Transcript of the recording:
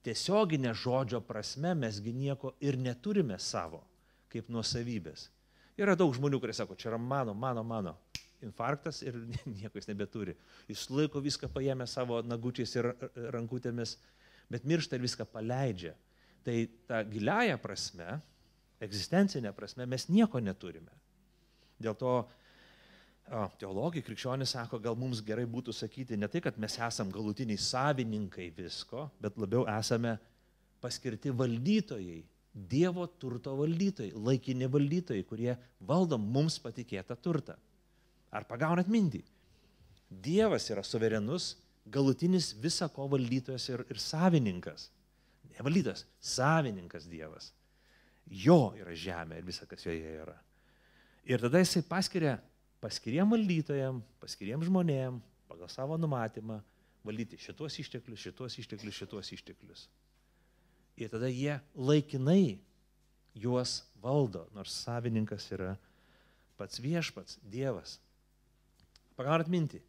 tiesioginė žodžio prasme mesgi nieko ir neturime savo kaip nuosavybės. Yra daug žmonių, kurie sako, čia yra mano. Infarktas ir nieko jis nebeturi. Jis laiko viską paėmė savo nagučiais ir rankutėmis, bet miršta ir viską paleidžia. Tai ta giliaja prasme, egzistencinė prasme, mes nieko neturime. Dėl to teologai, krikščionys sako, gal mums gerai būtų sakyti ne tai, kad mes esam galutiniai savininkai visko, bet labiau esame paskirti valdytojai, Dievo turto valdytojai, laikini valdytojai, kurie valdo mums patikėtą turtą. Ar pagaunat mintį? Dievas yra suverenus, galutinis visako valdytojas ir savininkas. Ne valdytojas, savininkas Dievas. Jo yra žemė ir visa, kas joje yra. Ir tada jisai paskiria paskiriem valdytojam, paskiriem žmonėm, pagal savo numatymą, valdyti šitos išteklius. Ir tada jie laikinai juos valdo, nors savininkas yra pats viešpats, Dievas. Pagaunat mintį?